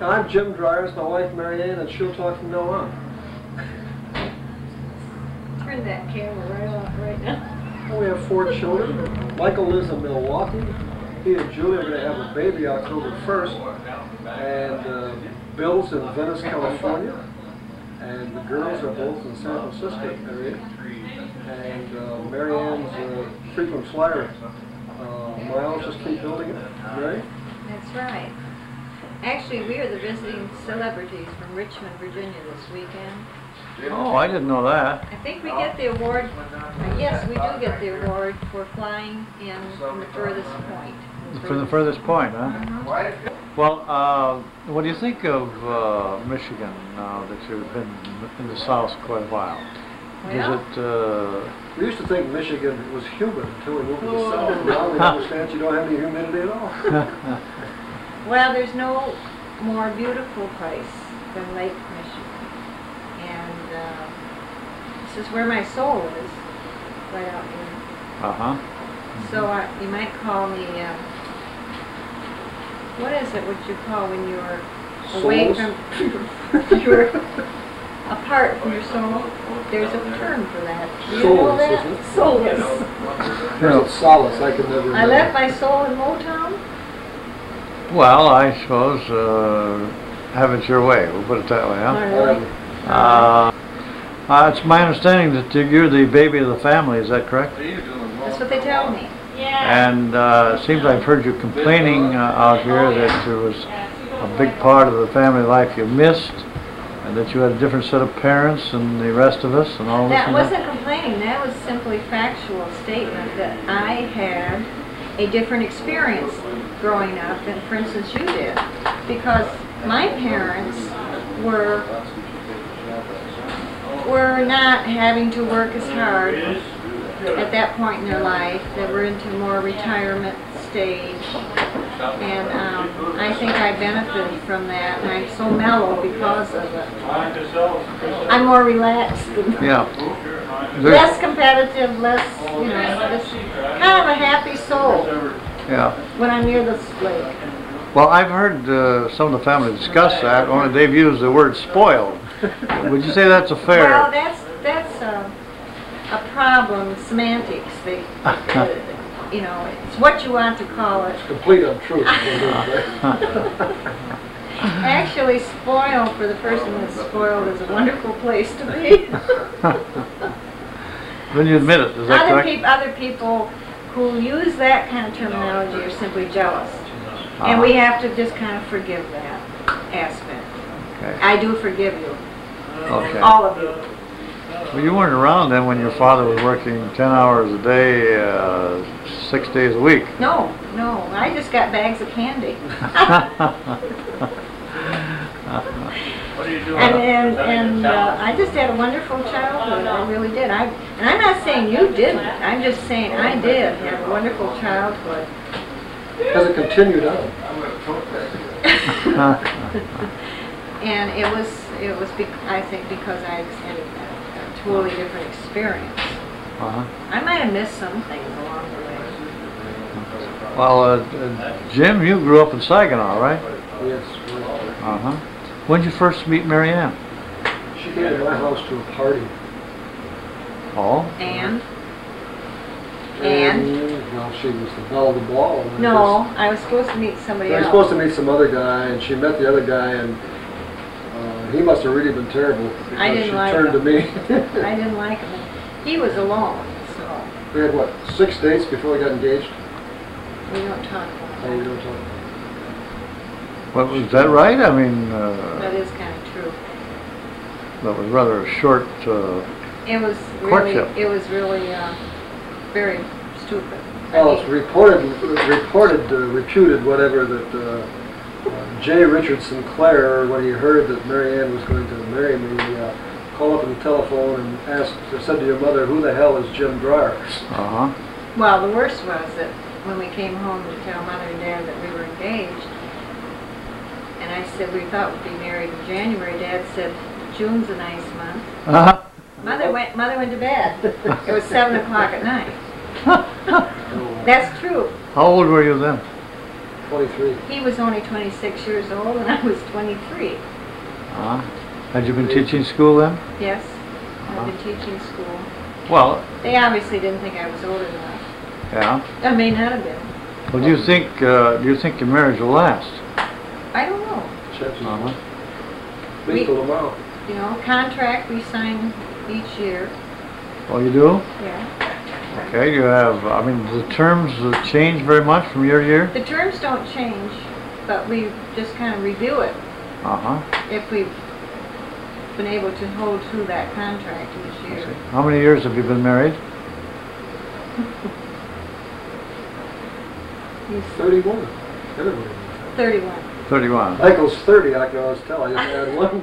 I'm Jim Dreyer, it's my wife Maryanne, and she'll talk from now on. Turn that camera right off right now. We have 4 children. Michael lives in Milwaukee. He and Julie are going to have a baby October 1st. And Bill's in Venice, California. And the girls are both in San Francisco area. And Maryanne's a frequent flyer. Miles, just keep building it, right? That's right. Actually, we are the visiting celebrities from Richmond, Virginia this weekend. Oh, I didn't know that. I think we get the award, yes, we do get the award for flying in from the furthest point. From the furthest point, huh? Uh-huh. Well, what do you think of Michigan now that you've been in the South quite a while? Well, we used to think Michigan was humid until we moved to the South. Now we understand you don't have any humidity at all. Well, there's no more beautiful place than Lake Michigan. And this is where my soul is, right out here. Uh-huh. So you might call me, what is it, what you call when you're away from, you're apart from your soul? There's a term for that. Do you know that? Soulless. There's a solace, I could never I left my soul in Motown. Well, I suppose have it your way. We'll put it that way, huh? It's my understanding that you're the baby of the family. Is that correct? That's what they tell me. And it seems I've heard you complaining out here that there was a big part of the family life you missed, and that you had a different set of parents than the rest of us, and all this. That wasn't complaining. That was simply factual statement that I had a different experience growing up than, for instance, you did, because my parents were not having to work as hard at that point in their life. They were into more retirement stage, and I think I benefited from that, and I'm so mellow because of it. I'm more relaxed. Less competitive, less, you know, just kind of a happy soul. Yeah. When I'm near the lake. Well, I've heard some of the family discuss that, only they've used the word spoiled. Would you say that's a fair? Well, that's a problem, semantics. They, you know, it's what you want to call it. It's complete untruth. Actually, spoiled, for the person that's spoiled, is a wonderful place to be. Then you admit it, is that correct? Other people who use that kind of terminology are simply jealous. And we have to just kind of forgive that aspect. Okay. I do forgive you. Okay. All of you. Well, you weren't around then when your father was working 10 hours a day, 6 days a week. No, I just got bags of candy. What are you doing? And I just had a wonderful childhood. I really did. And I'm not saying you didn't. I'm just saying I did have a wonderful childhood. Has it continued on? And it was I think because I had a totally different experience. I might have missed some things along the way. Well, Jim, you grew up in Saginaw, right? Yes. When did you first meet Maryanne? She came to my house to a party. Oh? And? Well, she was the belle of the ball. No, I was supposed to meet somebody else. I was supposed to meet some other guy, and she met the other guy, and he must have really been terrible because I didn't she like turned him. to me. I didn't like him. He was alone, so. We had, what, 6 dates before we got engaged? We don't talk about that. Oh, we don't talk. Well, was that right? I mean... that is kind of true. That was rather a short It was courtship. really very stupid. Well, it's reputed, whatever, that J. Richard Sinclair, when he heard that Maryanne was going to marry me, called up on the telephone and said to your mother, "Who the hell is Jim Dreyer?" Well, the worst was that when we came home to tell Mother and Dad that we were engaged, and I said we thought we'd be married in January, Dad said, "June's a nice month." Mother went to bed. It was 7 o'clock at night. That's true. How old were you then? 23. He was only 26 years old and I was 23. Had you been teaching school then? Yes, I've been teaching school. Well, They obviously didn't think I was old enough. yeah. I may not have been. Well, do you think your marriage will last? I don't know. Chances Uh-huh. at least till tomorrow. You know, contract we sign each year. Oh, you do? Yeah. Okay, you have, I mean, the terms change very much from year to year? The terms don't change, but we just kind of review it Uh-huh. if we've been able to hold to that contract each I year. see. How many years have you been married? He's 31. Everybody. 31. 31. Michael's 30, I can always tell. I just had one.